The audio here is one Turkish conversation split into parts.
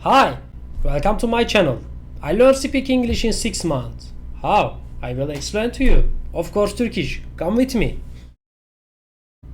Hi, welcome to my channel. I learned to speak English in 6 months. How? I will explain to you. Of course Turkish. Come with me.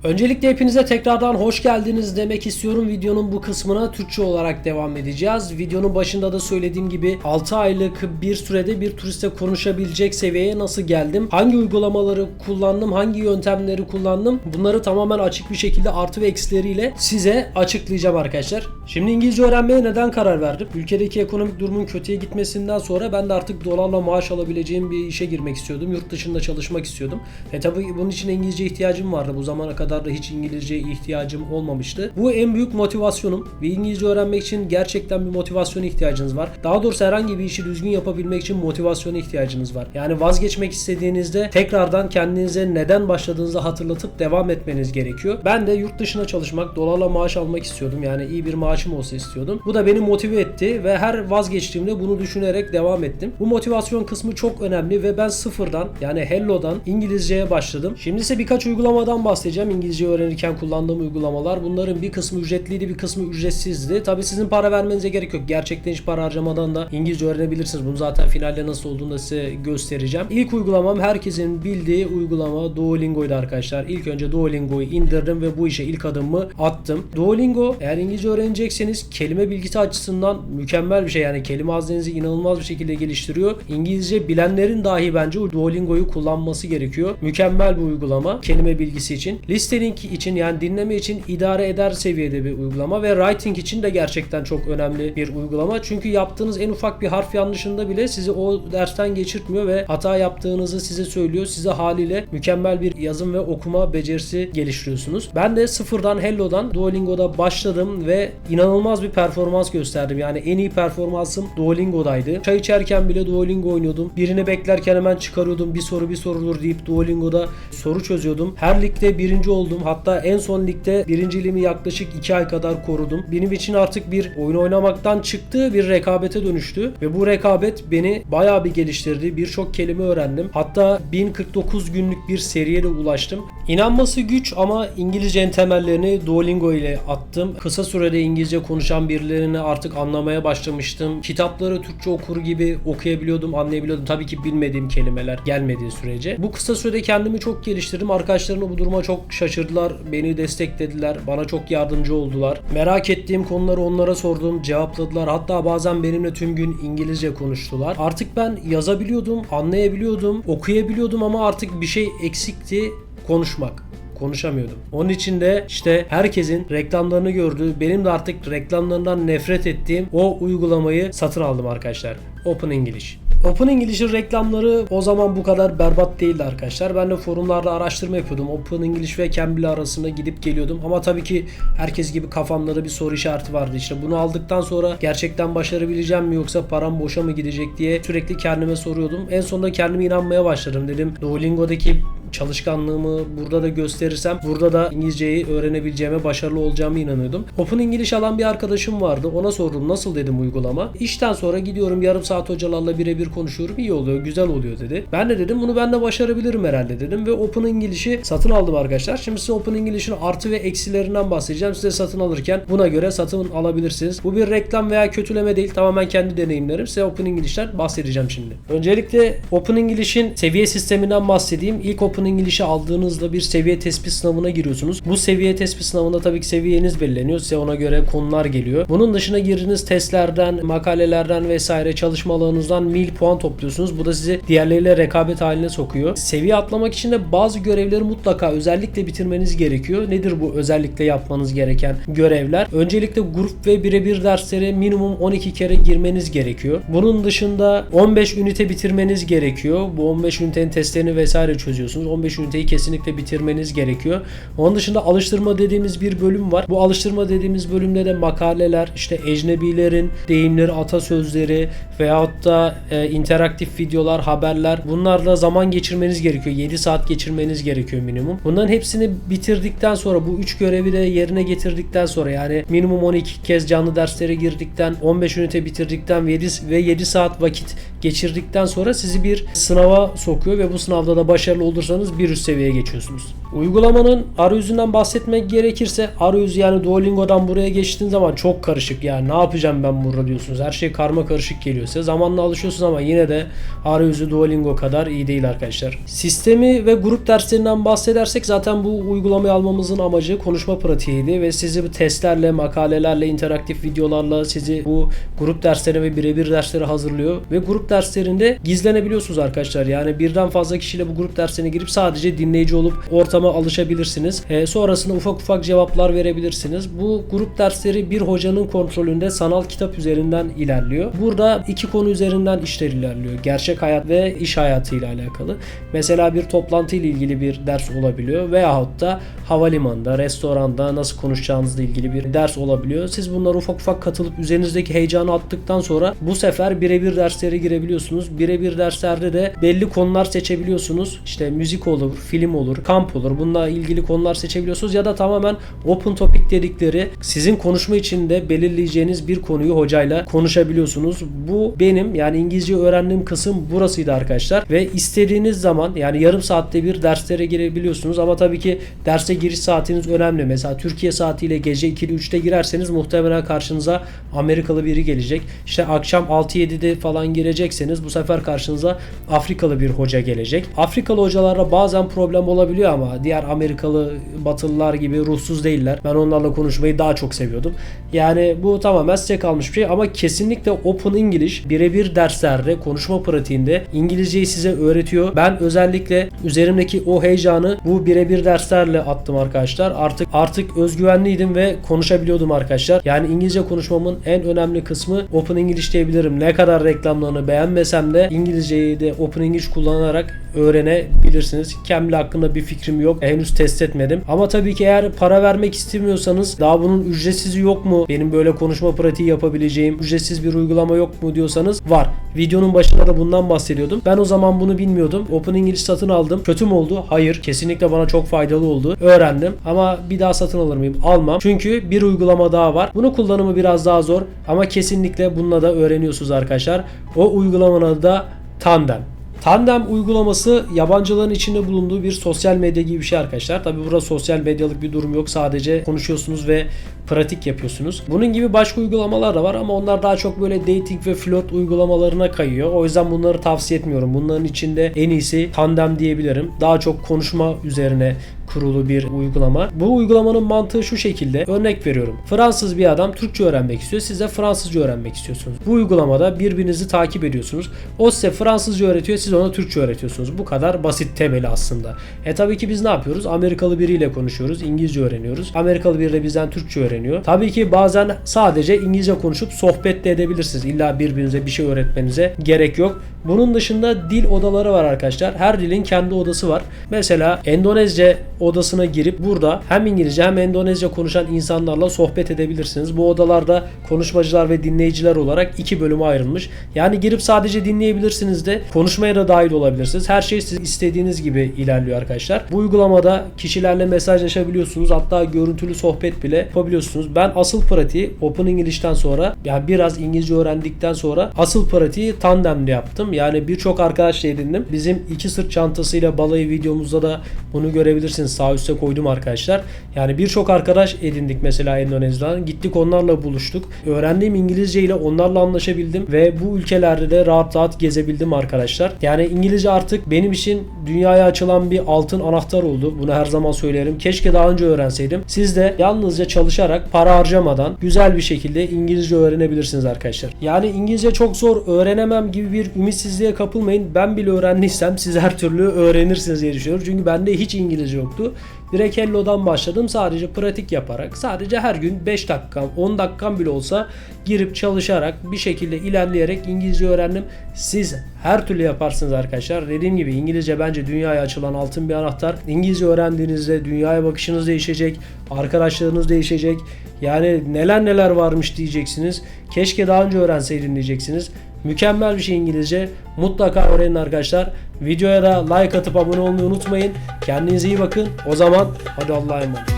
Öncelikle hepinize tekrardan hoş geldiniz demek istiyorum. Videonun bu kısmına Türkçe olarak devam edeceğiz. Videonun başında da söylediğim gibi 6 aylık bir sürede bir turiste konuşabilecek seviyeye nasıl geldim? Hangi uygulamaları kullandım? Hangi yöntemleri kullandım? Bunları tamamen açık bir şekilde artı ve eksileriyle size açıklayacağım arkadaşlar. Şimdi İngilizce öğrenmeye neden karar verdim? Ülkedeki ekonomik durumun kötüye gitmesinden sonra ben de artık dolarla maaş alabileceğim bir işe girmek istiyordum. Yurt dışında çalışmak istiyordum. Tabii bunun için İngilizce ihtiyacım vardı. Bu zamana kadar da hiç İngilizceye ihtiyacım olmamıştı. Bu en büyük motivasyonum. Bir İngilizce öğrenmek için gerçekten bir motivasyona ihtiyacınız var. Daha doğrusu herhangi bir işi düzgün yapabilmek için motivasyona ihtiyacınız var. Yani vazgeçmek istediğinizde tekrardan kendinize neden başladığınızı hatırlatıp devam etmeniz gerekiyor. Ben de yurt dışına çalışmak, dolarla maaş almak istiyordum. Yani iyi bir maaşım olsa istiyordum. Bu da beni motive etti ve her vazgeçtiğimde bunu düşünerek devam ettim. Bu motivasyon kısmı çok önemli ve ben sıfırdan, yani hello'dan İngilizceye başladım. Şimdi ise birkaç uygulamadan bahsedeceğim. İngilizce öğrenirken kullandığım uygulamalar. Bunların bir kısmı ücretliydi, bir kısmı ücretsizdi. Tabii sizin para vermenize gerek yok. Gerçekten hiç para harcamadan da İngilizce öğrenebilirsiniz. Bunu zaten finalde nasıl olduğunu da size göstereceğim. İlk uygulamam herkesin bildiği uygulama Duolingo'ydu arkadaşlar. İlk önce Duolingo'yu indirdim ve bu işe ilk adımımı attım. Duolingo, eğer İngilizce öğrenecekseniz kelime bilgisi açısından mükemmel bir şey. Yani kelime haznenizi inanılmaz bir şekilde geliştiriyor. İngilizce bilenlerin dahi bence Duolingo'yu kullanması gerekiyor. Mükemmel bir uygulama kelime bilgisi için. Listening için, yani dinleme için idare eder seviyede bir uygulama ve writing için de gerçekten çok önemli bir uygulama. Çünkü yaptığınız en ufak bir harf yanlışında bile sizi o dersten geçirtmiyor ve hata yaptığınızı size söylüyor. Size haliyle mükemmel bir yazım ve okuma becerisi geliştiriyorsunuz. Ben de sıfırdan hello'dan Duolingo'da başladım ve inanılmaz bir performans gösterdim. Yani en iyi performansım Duolingo'daydı. Çay içerken bile Duolingo oynuyordum. Birini beklerken hemen çıkarıyordum. Bir sorudur deyip Duolingo'da soru çözüyordum. Her ligde birinci oldum. Hatta en son ligde birinciliğimi yaklaşık 2 ay kadar korudum. Benim için artık bir oyun oynamaktan çıktı, bir rekabete dönüştü ve bu rekabet beni bayağı bir geliştirdi. Birçok kelime öğrendim. Hatta 1049 günlük bir seriye de ulaştım. İnanması güç ama İngilizcenin temellerini Duolingo ile attım. Kısa sürede İngilizce konuşan birilerini artık anlamaya başlamıştım. Kitapları Türkçe okur gibi okuyabiliyordum, anlayabiliyordum. Tabii ki bilmediğim kelimeler gelmediği sürece. Bu kısa sürede kendimi çok geliştirdim. Arkadaşlarım bu duruma çok şaşırdılar. Beni desteklediler. Bana çok yardımcı oldular. Merak ettiğim konuları onlara sordum. Cevapladılar. Hatta bazen benimle tüm gün İngilizce konuştular. Artık ben yazabiliyordum, anlayabiliyordum, okuyabiliyordum ama artık bir şey eksikti: konuşmak. Konuşamıyordum. Onun için de işte herkesin reklamlarını gördüğü, benim de artık reklamlarından nefret ettiğim o uygulamayı satın aldım arkadaşlar. Open English. Open English'in reklamları o zaman bu kadar berbat değildi arkadaşlar. Ben de forumlarda araştırma yapıyordum. Open English ve Cambly arasında gidip geliyordum. Ama tabii ki herkes gibi kafamda da bir soru işareti vardı. İşte bunu aldıktan sonra gerçekten başarabileceğim mi yoksa param boşa mı gidecek diye sürekli kendime soruyordum. En sonunda kendime inanmaya başladım. Dedim Duolingo'daki çalışkanlığımı burada da gösterirsem burada da İngilizceyi öğrenebileceğime, başarılı olacağıma inanıyordum. Open English alan bir arkadaşım vardı. Ona sordum nasıl dedim uygulama. İşten sonra gidiyorum yarım saat hocalarla birebir konuşuyorum. İyi oluyor, güzel oluyor dedi. Ben de dedim bunu ben de başarabilirim herhalde dedim ve Open English'i satın aldım arkadaşlar. Şimdi size Open English'in artı ve eksilerinden bahsedeceğim. Size satın alırken buna göre satın alabilirsiniz. Bu bir reklam veya kötüleme değil. Tamamen kendi deneyimlerim. Size Open English'ten bahsedeceğim şimdi. Öncelikle Open English'in seviye sisteminden bahsedeyim. İlk Open English'i aldığınızda bir seviye tespit sınavına giriyorsunuz. Bu seviye tespit sınavında tabii ki seviyeniz belirleniyor. Size ona göre konular geliyor. Bunun dışına girdiğiniz testlerden, makalelerden vesaire çalışma alanınızdan mil puan topluyorsunuz. Bu da sizi diğerleriyle rekabet haline sokuyor. Seviye atlamak için de bazı görevleri mutlaka özellikle bitirmeniz gerekiyor. Nedir bu özellikle yapmanız gereken görevler? Öncelikle grup ve birebir derslere minimum 12 kere girmeniz gerekiyor. Bunun dışında 15 ünite bitirmeniz gerekiyor. Bu 15 ünitenin testlerini vesaire çözüyorsunuz. 15 üniteyi kesinlikle bitirmeniz gerekiyor. Onun dışında alıştırma dediğimiz bir bölüm var. Bu alıştırma dediğimiz bölümde de makaleler, işte ecnebilerin deyimleri, atasözleri veyahut da işte interaktif videolar, haberler, bunlarla zaman geçirmeniz gerekiyor. 7 saat geçirmeniz gerekiyor minimum. Bunların hepsini bitirdikten sonra, bu 3 görevi de yerine getirdikten sonra, yani minimum 12 kez canlı derslere girdikten, 15 ünite bitirdikten ve 7 saat vakit geçirdikten sonra sizi bir sınava sokuyor ve bu sınavda da başarılı olursanız bir üst seviyeye geçiyorsunuz. Uygulamanın arayüzünden bahsetmek gerekirse, arayüzü yani Duolingo'dan buraya geçtiğiniz zaman çok karışık, yani ne yapacağım ben burada diyorsunuz. Her şey karma karışık geliyor size. Zamanla alışıyorsunuz ama yine de arayüzü Duolingo kadar iyi değil arkadaşlar. Sistemi ve grup derslerinden bahsedersek, zaten bu uygulamayı almamızın amacı konuşma pratiğiydi ve sizi bu testlerle, makalelerle, interaktif videolarla sizi bu grup derslerine ve birebir derslere hazırlıyor ve grup derslerinde gizlenebiliyorsunuz arkadaşlar. Yani birden fazla kişiyle bu grup derslerine girip sadece dinleyici olup ortama alışabilirsiniz. Sonrasında ufak ufak cevaplar verebilirsiniz. Bu grup dersleri bir hocanın kontrolünde sanal kitap üzerinden ilerliyor. Burada iki konu üzerinden işler ilerliyor. Gerçek hayat ve iş hayatı ile alakalı. Mesela bir toplantı ile ilgili bir ders olabiliyor veyahut da havalimanında, restoranda nasıl konuşacağınızla ilgili bir ders olabiliyor. Siz bunları ufak ufak katılıp üzerinizdeki heyecanı attıktan sonra bu sefer birebir derslere girebiliyorsunuz. Birebir derslerde de belli konular seçebiliyorsunuz. İşte müzik olur, film olur, kamp olur. Bununla ilgili konular seçebiliyorsunuz ya da tamamen open topic dedikleri, sizin konuşma için de belirleyeceğiniz bir konuyu hocayla konuşabiliyorsunuz. Bu benim yani İngilizce öğrendiğim kısım burasıydı arkadaşlar ve istediğiniz zaman yani yarım saatte bir derslere girebiliyorsunuz ama tabii ki derse giriş saatiniz önemli. Mesela Türkiye saatiyle gece 2'de 3'te girerseniz muhtemelen karşınıza Amerikalı biri gelecek. İşte akşam 6-7'de falan girecekseniz bu sefer karşınıza Afrikalı bir hoca gelecek. Afrikalı hocalarla bazen problem olabiliyor ama diğer Amerikalı, Batılılar gibi ruhsuz değiller. Ben onlarla konuşmayı daha çok seviyordum. Yani bu tamamen size kalmış bir şey ama kesinlikle Open English birebir derslerde, konuşma pratiğinde İngilizceyi size öğretiyor. Ben özellikle üzerimdeki o heyecanı bu birebir derslerle attım arkadaşlar. Artık özgüvenliydim ve konuşabiliyordum arkadaşlar. Yani İngilizce konuşmamın en önemli kısmı Open English diyebilirim. Ne kadar reklamlarını beğenmesem de İngilizceyi de Open English kullanarak öğrenebilirsiniz. Cambly hakkında bir fikrim yok. Henüz test etmedim. Ama tabii ki eğer para vermek istemiyorsanız, daha bunun ücretsizi yok mu? Benim böyle konuşma pratiği yapabileceğim ücretsiz bir uygulama yok mu diyorsanız var. Videonun başında da bundan bahsediyordum. Ben o zaman bunu bilmiyordum. Open English satın aldım. Kötü mü oldu? Hayır. Kesinlikle bana çok faydalı oldu. Öğrendim. Ama bir daha satın alır mıyım? Almam. Çünkü bir uygulama daha var. Bunun kullanımı biraz daha zor. Ama kesinlikle bununla da öğreniyorsunuz arkadaşlar. O uygulamanın adı da Tandem. Tandem uygulaması yabancıların içinde bulunduğu bir sosyal medya gibi bir şey arkadaşlar. Tabi burada sosyal medyalık bir durum yok. Sadece konuşuyorsunuz ve pratik yapıyorsunuz. Bunun gibi başka uygulamalar da var ama onlar daha çok böyle dating ve flört uygulamalarına kayıyor. O yüzden bunları tavsiye etmiyorum. Bunların içinde en iyisi Tandem diyebilirim. Daha çok konuşma üzerine kurulu bir uygulama. Bu uygulamanın mantığı şu şekilde. Örnek veriyorum. Fransız bir adam Türkçe öğrenmek istiyor. Siz de Fransızca öğrenmek istiyorsunuz. Bu uygulamada birbirinizi takip ediyorsunuz. O size Fransızca öğretiyor. Siz ona Türkçe öğretiyorsunuz. Bu kadar basit, temeli aslında. Tabii ki biz ne yapıyoruz? Amerikalı biriyle konuşuyoruz. İngilizce öğreniyoruz. Amerikalı biri de bizden Türkçe öğreniyor. Tabii ki bazen sadece İngilizce konuşup sohbet de edebilirsiniz. İlla birbirinize bir şey öğretmenize gerek yok. Bunun dışında dil odaları var arkadaşlar. Her dilin kendi odası var. Mesela Endonezce odasına girip burada hem İngilizce hem Endonezce konuşan insanlarla sohbet edebilirsiniz. Bu odalarda konuşmacılar ve dinleyiciler olarak iki bölüme ayrılmış. Yani girip sadece dinleyebilirsiniz de konuşmaya da dahil olabilirsiniz. Her şey siz istediğiniz gibi ilerliyor arkadaşlar. Bu uygulamada kişilerle mesajlaşabiliyorsunuz. Hatta görüntülü sohbet bile yapabiliyorsunuz. Ben asıl pratiği Open English'ten sonra, yani biraz İngilizce öğrendikten sonra asıl pratiği Tandem'de yaptım. Yani birçok arkadaşla edindim. Bizim 2 sırt çantasıyla balayı videomuzda da bunu görebilirsiniz. Sağ üstte koydum arkadaşlar. Yani birçok arkadaş edindik mesela Endonezya'dan. Gittik onlarla buluştuk. Öğrendiğim İngilizce ile onlarla anlaşabildim ve bu ülkelerde de rahat rahat gezebildim arkadaşlar. Yani İngilizce artık benim için dünyaya açılan bir altın anahtar oldu. Bunu her zaman söylerim. Keşke daha önce öğrenseydim. Siz de yalnızca çalışarak, para harcamadan güzel bir şekilde İngilizce öğrenebilirsiniz arkadaşlar. Yani İngilizce çok zor, öğrenemem gibi bir ümitsizliğe kapılmayın. Ben bile öğrendiysem siz her türlü öğrenirsiniz diye düşünüyorum. Çünkü bende hiç İngilizce yoktu. Direkt Hello'dan başladım. Sadece pratik yaparak, sadece her gün 5 dakikam, 10 dakikam bile olsa girip çalışarak bir şekilde ilerleyerek İngilizce öğrendim. Siz her türlü yaparsınız arkadaşlar. Dediğim gibi İngilizce bence dünyaya açılan altın bir anahtar. İngilizce öğrendiğinizde dünyaya bakışınız değişecek, arkadaşlarınız değişecek. Yani neler neler varmış diyeceksiniz. Keşke daha önce öğrenseydim diyeceksiniz. Mükemmel bir şey İngilizce. Mutlaka öğrenin arkadaşlar. Videoya da like atıp abone olmayı unutmayın. Kendinize iyi bakın. O zaman hadi Allah'a emanet.